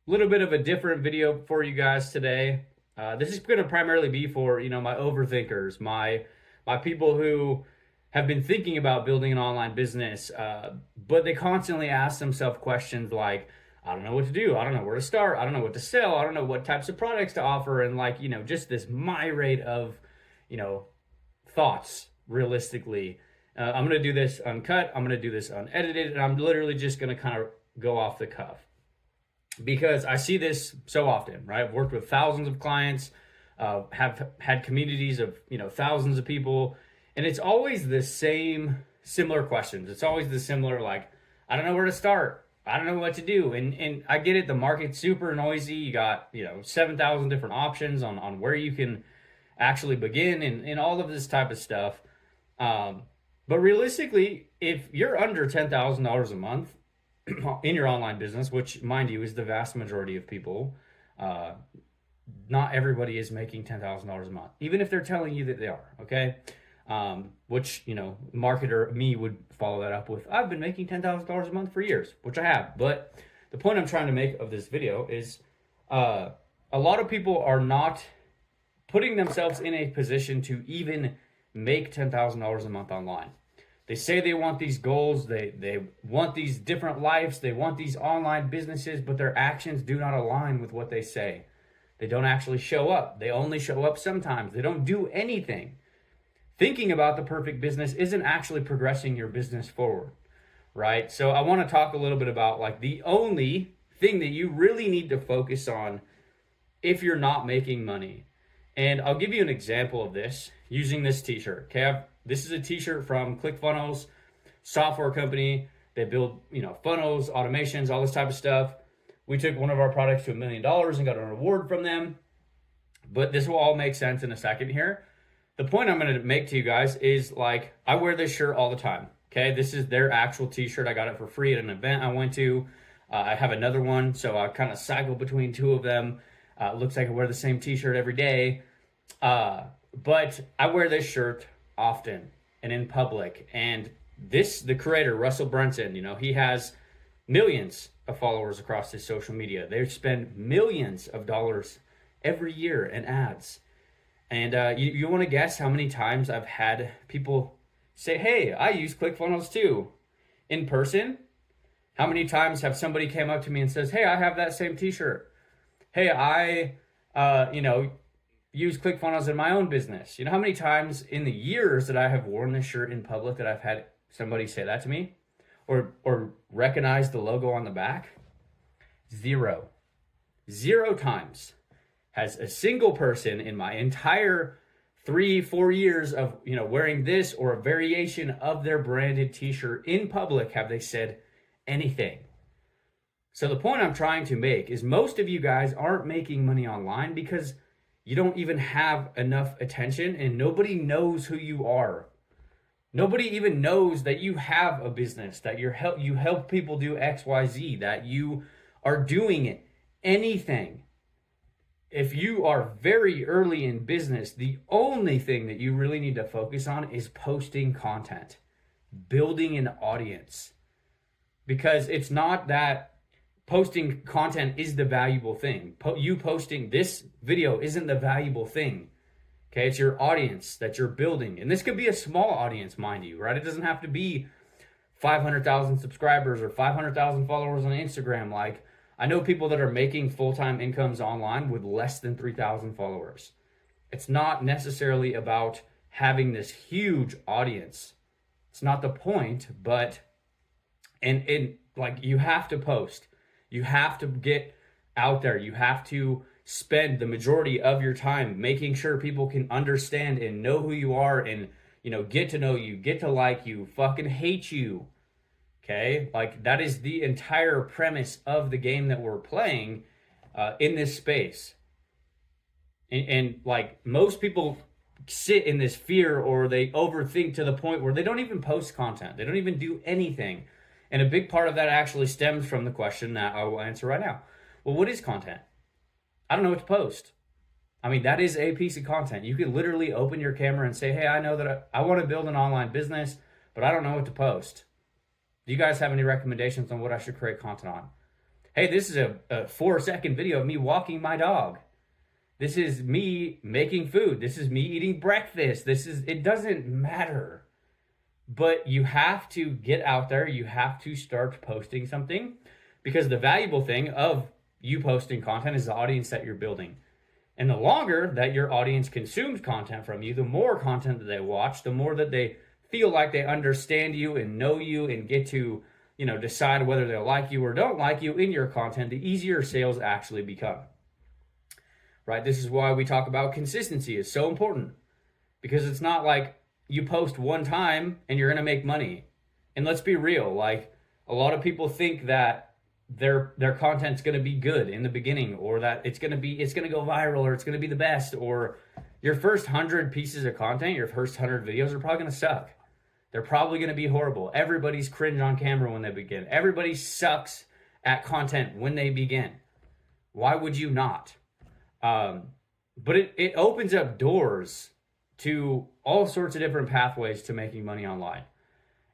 little bit of a different video for you guys today. This is going to primarily be for my overthinkers, my people who have been thinking about building an online business, but they constantly ask themselves questions like, I don't know what to do, I don't know where to start, I don't know what to sell, I don't know what types of products to offer, and just this myriad of you know thoughts. Realistically, I'm going to do this uncut, I'm going to do this unedited, and I'm literally just going to kind of go off the cuff because I see this so often, right? I've worked with thousands of clients, have had communities of thousands of people, and it's always the same similar questions. It's always the similar like, I don't know where to start, I don't know what to do, and I get it. The market's super noisy. You got 7,000 different options on where you can actually begin and all of this type of stuff. But realistically, if you're under $10,000 a month in your online business, which, mind you, is the vast majority of people, uh, not everybody is making $10,000 a month, even if they're telling you that they are. Okay, which marketer me would follow that up with, I've been making $10,000 a month for years, which I have. But the point I'm trying to make of this video is, a lot of people are not putting themselves in a position to even make $10,000 a month online. They say they want these goals, they want these different lives, they want these online businesses, but their actions do not align with what they say. They don't actually show up. They only show up sometimes. They don't do anything. Thinking about the perfect business isn't actually progressing your business forward, right? So I want to talk a little bit about like the only thing that you really need to focus on if you're not making money. And I'll give you an example of this using this t-shirt. Okay, this is a t-shirt from ClickFunnels, software company. They build, funnels, automations, all this type of stuff. We took one of our products to $1 million and got an award from them. But this will all make sense in a second here. The point I'm going to make to you guys is like, I wear this shirt all the time. Okay, this is their actual t-shirt. I got it for free at an event I went to. I have another one, so I kind of cycle between two of them. Looks like I wear the same t-shirt every day. But I wear this shirt often and in public. And the creator, Russell Brunson, he has millions of followers across his social media. They spend millions of dollars every year in ads. And you want to guess how many times I've had people say, hey, I use ClickFunnels too, in person? How many times have somebody came up to me and says, hey, I have that same t-shirt. Hey, I, use ClickFunnels in my own business. You know how many times in the years that I have worn this shirt in public that I've had somebody say that to me or recognize the logo on the back? Zero. Zero times has a single person in my entire 3-4 years of wearing this or a variation of their branded t-shirt in public have they said anything. So the point I'm trying to make is most of you guys aren't making money online because you don't even have enough attention and nobody knows who you are. Nobody even knows that you have a business, that you help people do XYZ, that you are doing anything. If you are very early in business, the only thing that you really need to focus on is posting content, building an audience. Because it's not that posting content is the valuable thing. You posting this video isn't the valuable thing. Okay, it's your audience that you're building. And this could be a small audience, mind you, right? It doesn't have to be 500,000 subscribers or 500,000 followers on Instagram. Like, I know people that are making full-time incomes online with less than 3,000 followers. It's not necessarily about having this huge audience. It's not the point, but and like, you have to post. You have to get out there. You have to spend the majority of your time making sure people can understand and know who you are and, get to know you, get to like you, fucking hate you. Okay? Like, that is the entire premise of the game that we're playing in this space. And like, most people sit in this fear or they overthink to the point where they don't even post content. They don't even do anything. And a big part of that actually stems from the question that I will answer right now. Well, what is content? I don't know what to post. I mean, that is a piece of content. You can literally open your camera and say, hey, I know that I want to build an online business, but I don't know what to post. Do you guys have any recommendations on what I should create content on? Hey, this is a 4-second video of me walking my dog. This is me making food. This is me eating breakfast. It doesn't matter. But you have to get out there. You have to start posting something, because the valuable thing of you posting content is the audience that you're building. And the longer that your audience consumes content from you, the more content that they watch, the more that they feel like they understand you and know you and get to, decide whether they like you or don't like you in your content, the easier sales actually become. Right? This is why we talk about consistency is so important, because it's not like you post one time and you're going to make money. And let's be real, like a lot of people think that their content's going to be good in the beginning, or that it's going to go viral, or it's going to be the best, or your first 100 pieces of content, your first 100 videos are probably going to suck. They're probably going to be horrible. Everybody's cringe on camera when they begin. Everybody sucks at content when they begin. Why would you not? But it opens up doors to all sorts of different pathways to making money online.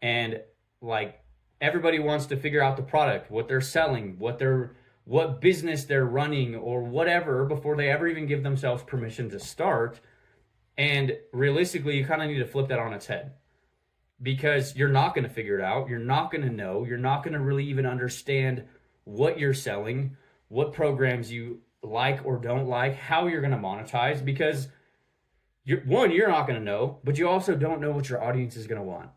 And like everybody wants to figure out the product, what they're selling, what business they're running or whatever before they ever even give themselves permission to start. And realistically, you kind of need to flip that on its head, because you're not going to figure it out. You're not going to know. You're not going to really even understand what you're selling, what programs you like or don't like, how you're going to monetize, because you're not going to know, but you also don't know what your audience is going to want,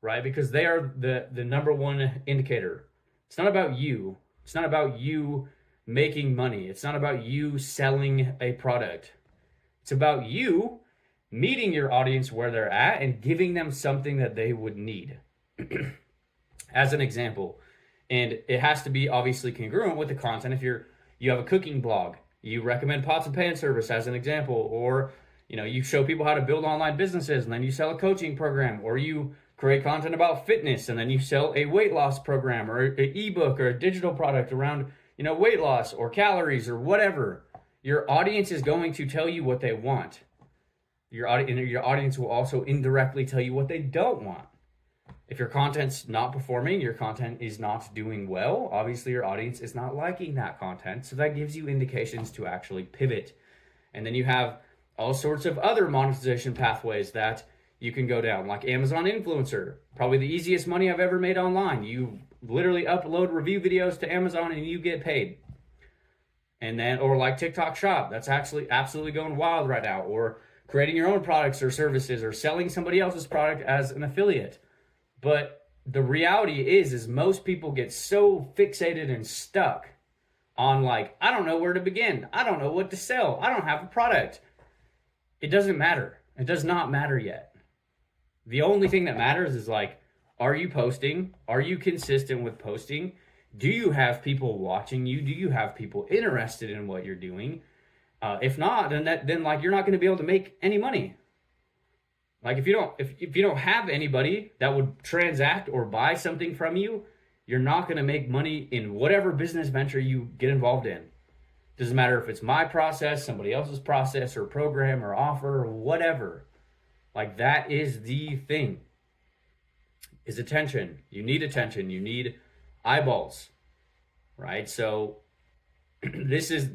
right? Because they are the number one indicator. It's not about you. It's not about you making money. It's not about you selling a product. It's about you meeting your audience where they're at and giving them something that they would need. As an example, and it has to be obviously congruent with the content. If you have a cooking blog, you recommend pots and pan service as an example, or you show people how to build online businesses and then you sell a coaching program, or you create content about fitness and then you sell a weight loss program or an ebook or a digital product around, weight loss or calories or whatever. Your audience is going to tell you what they want. Your audience will also indirectly tell you what they don't want. If your content's not performing, your content is not doing well, obviously your audience is not liking that content. So that gives you indications to actually pivot. And then you have all sorts of other monetization pathways that you can go down, like Amazon influencer, probably the easiest money I've ever made online. You literally upload review videos to Amazon and you get paid. And then, or like TikTok shop, that's actually absolutely going wild right now, or creating your own products or services or selling somebody else's product as an affiliate. But the reality is most people get so fixated and stuck on like, I don't know where to begin. I don't know what to sell. I don't have a product. It doesn't matter. It does not matter yet. The only thing that matters is like, are you posting? Are you consistent with posting? Do you have people watching you? Do you have people interested in what you're doing? If not, then like you're not going to be able to make any money. Like if you don't have anybody that would transact or buy something from you, you're not going to make money in whatever business venture you get involved in. Doesn't matter if it's my process, somebody else's process or program or offer or whatever. Like that is the thing. Is attention. You need attention. You need eyeballs. Right? So this is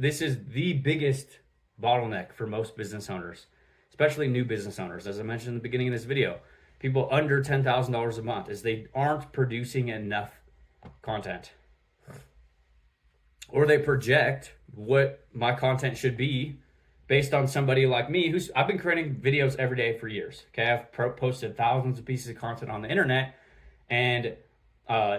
the biggest bottleneck for most business owners, especially new business owners. As I mentioned in the beginning of this video, people under $10,000 a month is they aren't producing enough content. Or they project what my content should be based on somebody like me I've been creating videos every day for years. Okay, I've posted thousands of pieces of content on the internet, and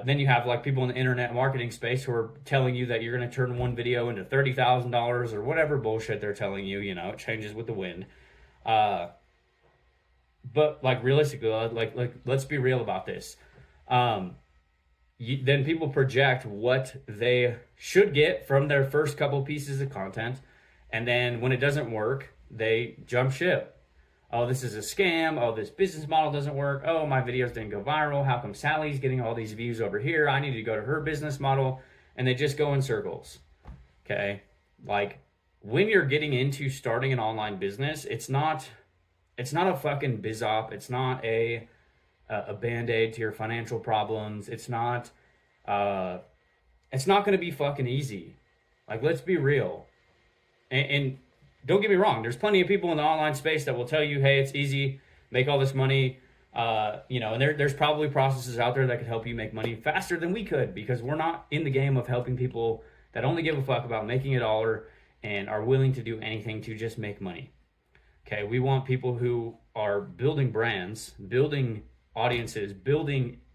then you have like people in the internet marketing space who are telling you that you're going to turn one video into $30,000 or whatever bullshit they're telling you. It changes with the wind. But like realistically, like let's be real about this. Then people project what they should get from their first couple pieces of content, and then when it doesn't work, they jump ship. Oh, this is a scam. Oh, this business model doesn't work. Oh, my videos didn't go viral. How come Sally's getting all these views over here? I need to go to her business model. And they just go in circles. Okay? Like when you're getting into starting an online business, it's not a fucking biz op. It's not a Band-Aid to your financial problems. It's not it's not going to be fucking easy. Like, let's be real. And don't get me wrong, there's plenty of people in the online space that will tell you, hey, it's easy, make all this money. And there's probably processes out there that could help you make money faster than we could, because we're not in the game of helping people that only give a fuck about making a dollar and are willing to do anything to just make money. Okay, we want people who are building brands, building audiences,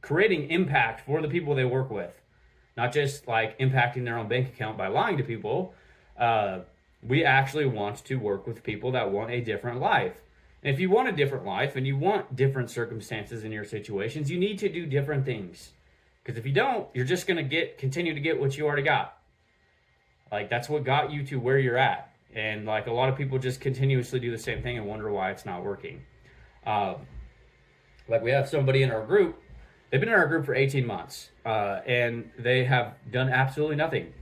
creating impact for the people they work with, not just like impacting their own bank account by lying to people. We actually want to work with people that want a different life. And if you want a different life and you want different circumstances in your situations, you need to do different things. Because if you don't, you're just going to continue to get what you already got. Like, that's what got you to where you're at. And like, a lot of people just continuously do the same thing and wonder why it's not working. Like, we have somebody in our group, they've been in our group for 18 months, and they have done absolutely nothing.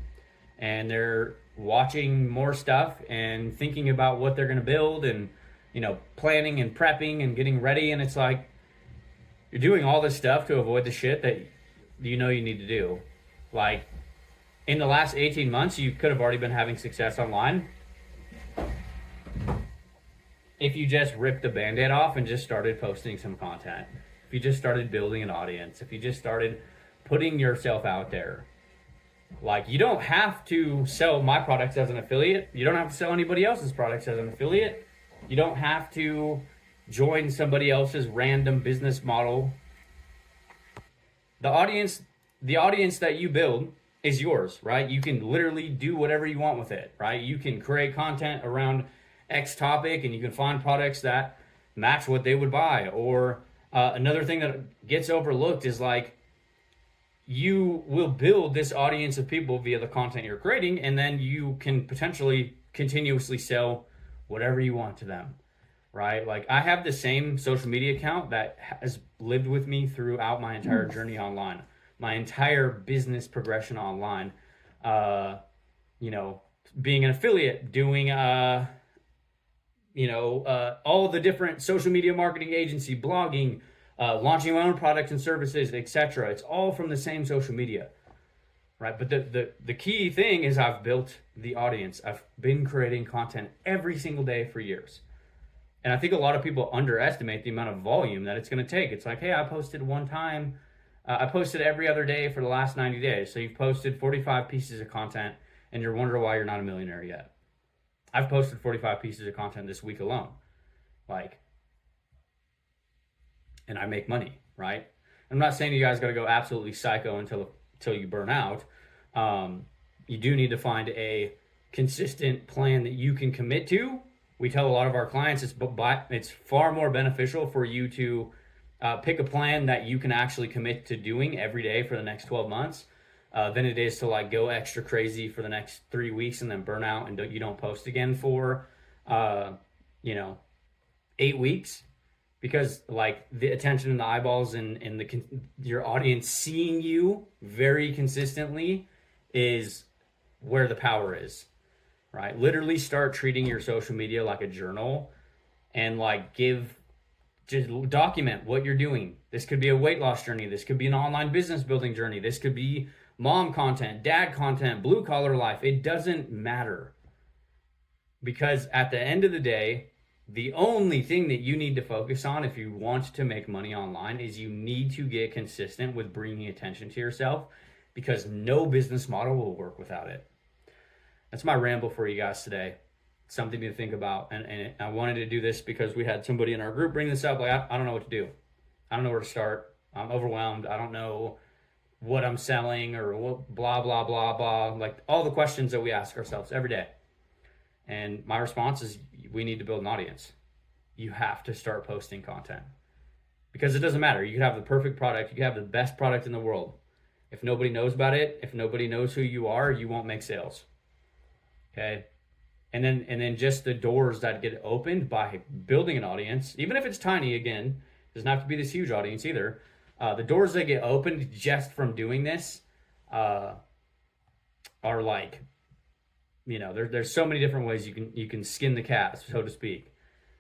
And they're watching more stuff and thinking about what they're going to build and, planning and prepping and getting ready. And it's like, you're doing all this stuff to avoid the shit that you need to do. Like, in the last 18 months, you could have already been having success online if you just ripped the Band-Aid off and just started posting some content. If you just started building an audience, if you just started putting yourself out there. Like, you don't have to sell my products as an affiliate. You don't have to sell anybody else's products as an affiliate. You don't have to join somebody else's random business model. The audience that you build is yours, right? You can literally do whatever you want with it, right? You can create content around X topic and you can find products that match what they would buy. Or another thing that gets overlooked is like, you will build this audience of people via the content you're creating, and then you can potentially continuously sell whatever you want to them, right? Like, I have the same social media account that has lived with me throughout my entire journey online, my entire business progression online. Being an affiliate, doing all the different social media marketing agency, blogging, launching my own products and services, etc. It's all from the same social media, right? But the key thing is, I've built the audience. I've been creating content every single day for years. And I think a lot of people underestimate the amount of volume that it's going to take. It's like, hey, I posted one time. I posted every other day for the last 90 days. So you've posted 45 pieces of content, and you're wondering why you're not a millionaire yet. I've posted 45 pieces of content this week alone. And I make money, right? I'm not saying you guys got to go absolutely psycho until you burn out. You do need to find a consistent plan that you can commit to. We tell a lot of our clients it's far more beneficial for you to pick a plan that you can actually commit to doing every day for the next 12 months than it is to like go extra crazy for the next 3 weeks and then burn out and you don't post again for 8 weeks. Because like the attention and the eyeballs and your audience seeing you very consistently is where the power is, right? Literally start treating your social media like a journal and just document what you're doing. This could be a weight loss journey. This could be an online business building journey. This could be mom content, dad content, blue collar life. It doesn't matter. Because at the end of the day, the only thing that you need to focus on if you want to make money online is you need to get consistent with bringing attention to yourself, because no business model will work without it. That's my ramble for you guys today. Something to think about. And I wanted to do this because we had somebody in our group bring this up. Like, I don't know what to do. I don't know where to start. I'm overwhelmed. I don't know what I'm selling or what, blah, blah, blah, blah. Like all the questions that we ask ourselves every day. And my response is, we need to build an audience. You have to start posting content, because it doesn't matter. You could have the perfect product. You could have the best product in the world. If nobody knows about it, if nobody knows who you are, you won't make sales. Okay. And then just the doors that get opened by building an audience, even if it's tiny, again, doesn't have to be this huge audience either. The doors that get opened just from doing this are like, there's so many different ways you can skin the cat, so to speak.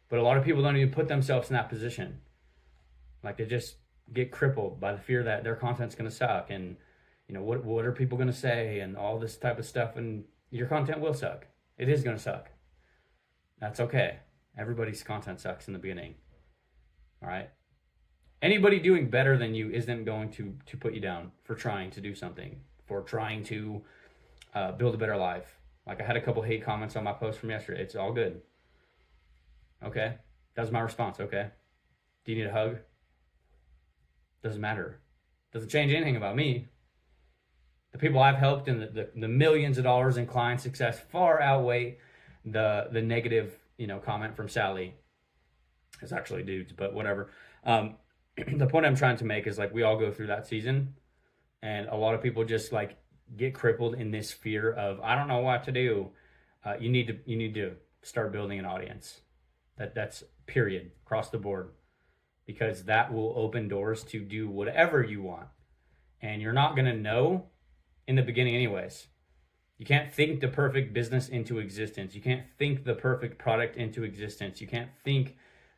But a lot of people don't even put themselves in that position. Like, they just get crippled by the fear that their content's going to suck. And, what are people going to say and all this type of stuff, and your content will suck. It is going to suck. That's okay. Everybody's content sucks in the beginning. All right. Anybody doing better than you isn't going to put you down for trying to do something, for trying to build a better life. Like, I had a couple hate comments on my post from yesterday. It's all good. Okay. That was my response. Okay. Do you need a hug? Doesn't matter. Doesn't change anything about me. The people I've helped and the millions of dollars in client success far outweigh the negative, comment from Sally. It's actually dudes, but whatever. The point I'm trying to make is, like, we all go through that season, and a lot of people just like get crippled in this fear of, I don't know what to do. You need to start building an audience. That's period, across the board, because that will open doors to do whatever you want. And you're not going to know in the beginning anyways. You can't think the perfect business into existence. You can't think the perfect product into existence. You can't think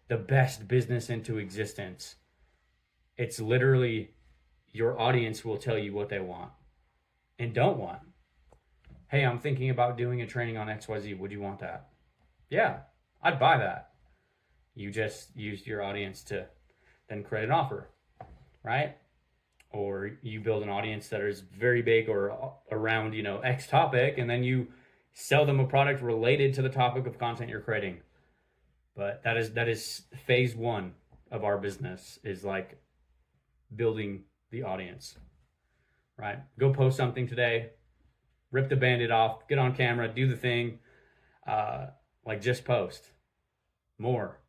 the best business into existence. It's literally your audience will tell you what they want and don't want. Hey, I'm thinking about doing a training on XYZ. Would you want that? Yeah, I'd buy that. You just used your audience to then create an offer, right? Or you build an audience that is very big or around, X topic, and then you sell them a product related to the topic of content you're creating. But that is phase one of our business, is like building the audience, right? Go post something today, rip the Band-Aid off, get on camera, do the thing, just post more.